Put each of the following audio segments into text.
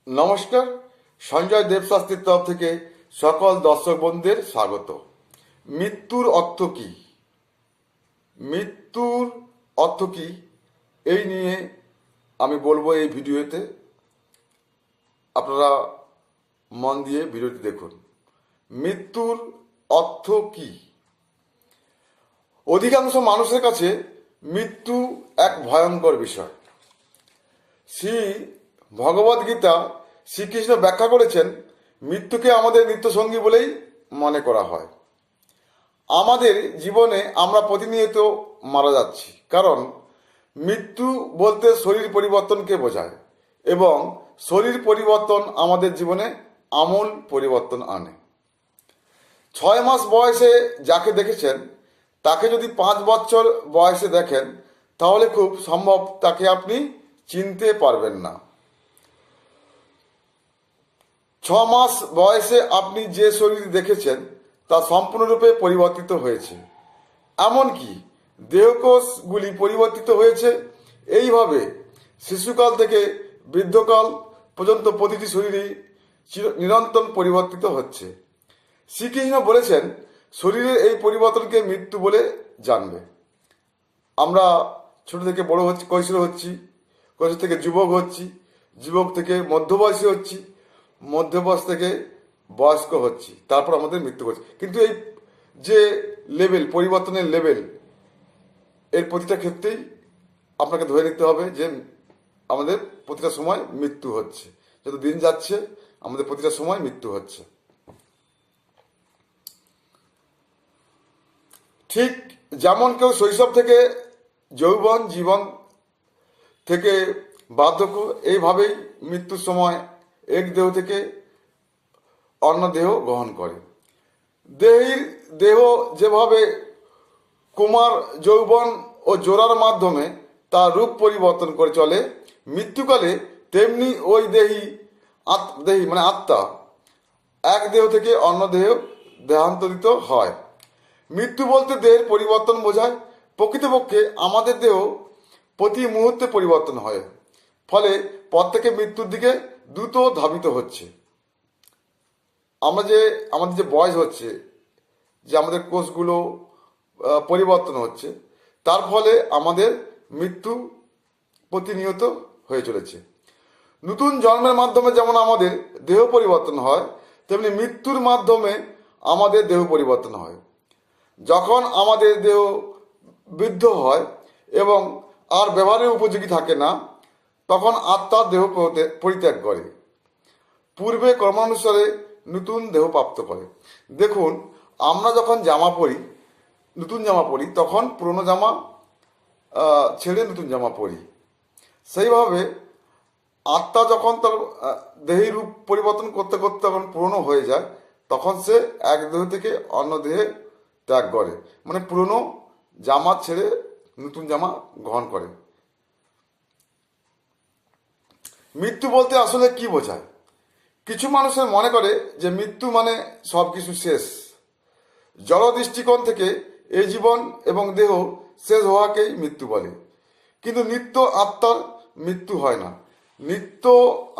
নমস্কার। সঞ্জয় দেবশাস্ত্রীর তরফ থেকে সকল দর্শক বন্ধুদের স্বাগত। মৃত্যুর অর্থ কি? মৃত্যুর অর্থ কি এই নিয়ে আমি বলবো এই ভিডিওতে। আপনারা মন দিয়ে ভিডিওটি দেখুন। মৃত্যুর অর্থ কি? অধিকাংশ মানুষের কাছে মৃত্যু এক ভয়ঙ্কর বিষয়। শ্রী ভগবদ্গীতা শ্রীকৃষ্ণ ব্যাখ্যা করেছেন, মৃত্যুকে আমাদের নিত্যসঙ্গী বলেই মনে করা হয়। আমাদের জীবনে আমরা প্রতিনিয়ত মারা যাচ্ছি, কারণ মৃত্যু বলতে শরীর পরিবর্তনকে বোঝায় এবং শরীর পরিবর্তন আমাদের জীবনে আমূল পরিবর্তন আনে। 6 মাস বয়সে যাকে দেখেছেন তাকে যদি 5 বছর বয়সে দেখেন তাহলে খুব সম্ভব তাকে আপনি চিনতে পারবেন না। 6 মাস বয়সে আপনি যে শরীর দেখেছেন তা সম্পূর্ণরূপে পরিবর্তিত হয়েছে, এমনকি দেহকোষগুলি পরিবর্তিত হয়েছে। এইভাবে শিশুকাল থেকে বৃদ্ধকাল পর্যন্ত প্রতিটি শরীরই নিরন্তর পরিবর্তিত হচ্ছে। শ্রীকৃষ্ণ বলেছেন, শরীরের এই পরিবর্তনকে মৃত্যু বলে জানবে। আমরা ছোট থেকে বড় হচ্ছি, কৈশোর হচ্ছি, কৈশোর থেকে যুবক হচ্ছি, যুবক থেকে মধ্যবয়সী হচ্ছি, মধ্যবয়স থেকে বয়স্ক হচ্ছি, তারপর আমাদের মৃত্যু ঘটছে। কিন্তু এই যে লেভেল, পরিবর্তনের লেভেল, এর প্রতিটা ক্ষেত্রেই আপনাকে ধরে নিতে হবে যে আমাদের প্রতিটা সময় মৃত্যু হচ্ছে। যত দিন যাচ্ছে আমাদের প্রতিটা সময় মৃত্যু হচ্ছে। ঠিক যেমন কেউ শৈশব থেকে যৌবন, জীবন থেকে বার্ধক্য, এইভাবেই মৃত্যুর সময় এক দেহ থেকে অন্য দেহ গ্রহণ করে। দেহ যেভাবে কুমার, যৌবন ও জোড়ার মাধ্যমে তার রূপ পরিবর্তন করে চলে, মৃত্যুকালে তেমনি ওই দেহী মানে আত্মা এক দেহ থেকে অন্য দেহ দেহান্তরিত হয়। মৃত্যু বলতে দেহের পরিবর্তন বোঝায়। প্রকৃতপক্ষে আমাদের দেহ প্রতি মুহূর্তে পরিবর্তন হয়, ফলে প্রত্যেকে মৃত্যুর দিকে দ্রুত ধাবিত হচ্ছে। আমাদের যে বয়স হচ্ছে, যে আমাদের কোষগুলো পরিবর্তন হচ্ছে, তার ফলে আমাদের মৃত্যু প্রতিনিয়ত হয়ে চলেছে। নতুন জন্মের মাধ্যমে যেমন আমাদের দেহ পরিবর্তন হয়, তেমনি মৃত্যুর মাধ্যমে আমাদের দেহ পরিবর্তন হয়। যখন আমাদের দেহ বৃদ্ধ হয় এবং আর ব্যবহারের উপযোগী থাকে না, তখন আত্মা দেহ পরিত্যাগ করে, পূর্বে কর্মানুসারে নতুন দেহ প্রাপ্ত করে। দেখুন, আমরা যখন জামা পরি, নতুন জামা পরি, তখন পুরনো জামা ছেড়ে নতুন জামা পরি। সেইভাবে আত্মা যখন তার দেহের রূপ পরিবর্তন করতে করতে যখন পুরনো হয়ে যায়, তখন সে এক দেহ থেকে অন্য দেহে ত্যাগ করে, মানে পুরনো জামা ছেড়ে নতুন জামা গ্রহণ করে। মৃত্যু বলতে আসলে কি বোঝায়? কিছু মানুষের মনে করে যে মৃত্যু মানে সব কিছু শেষ। জড় দৃষ্টিকোণ থেকে এই জীবন এবং দেহ শেষ হওয়াকেই মৃত্যু বলে। কিন্তু নিত্য আত্মার মৃত্যু হয় না। নিত্য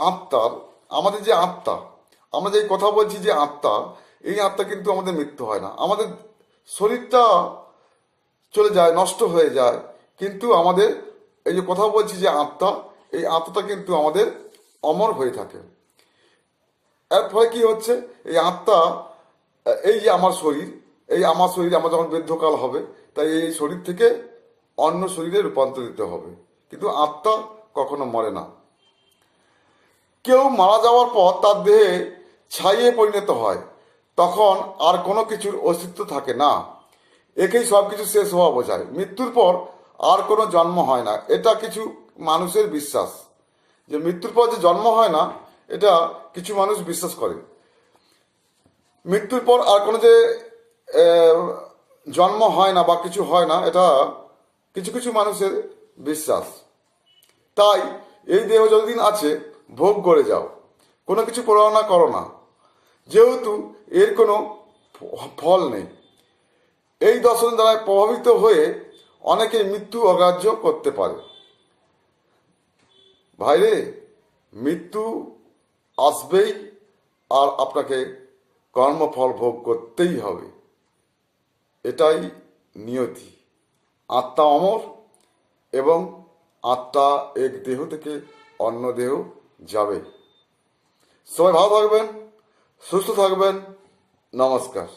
আত্মার, আমাদের যে আত্মা, আমরা যে কথা বলছি যে আত্মা, এই আত্মা কিন্তু আমাদের মৃত্যু হয় না। আমাদের শরীরটা চলে যায়, নষ্ট হয়ে যায়, কিন্তু আমাদের এই যে কথা বলছি যে আত্মা, এই আত্মাটা কিন্তু আমাদের অমর হয়ে থাকে। এর ফলে কি হচ্ছে, এই আত্মা, এই যে আমার শরীর, আমার যখন বৃদ্ধকাল হবে, তাই এই শরীর থেকে অন্য শরীরে রূপান্তরিত হবে, কিন্তু আত্মা কখনো মরে না। কেউ মারা যাওয়ার পর তার দেহে ছাইয়ে পরিণত হয়, তখন আর কোনো কিছুর অস্তিত্ব থাকে না। একেই সব কিছু শেষ হওয়া বোঝায়। মৃত্যুর পর আর কোনো জন্ম হয় না, এটা কিছু মানুষের বিশ্বাস। যে মৃত্যুর পর যে জন্ম হয় না, এটা কিছু মানুষ বিশ্বাস করে। মৃত্যুর পর আর কোনো যে জন্ম হয় না বা কিছু হয় না, এটা কিছু কিছু মানুষের বিশ্বাস। তাই এই দেহ যতদিন আছে ভোগ করে যাও, কোনো কিছু পড়াশোনা করো না, যেহেতু এর কোনো ফল নেই। এই দর্শন দ্বারা প্রভাবিত হয়ে অনেকে মৃত্যু অগ্রাহ্য করতে পারে। ভাইরে, মৃত্যু আসবেই, আর আপনাকে কর্মফল ভোগ করতেই হবে। এটাই নিয়তি। আত্মা অমর এবং আত্মা এক দেহ থেকে অন্য দেহ যাবে। সবাই ভালো থাকবেন, সুস্থ থাকবেন। নমস্কার।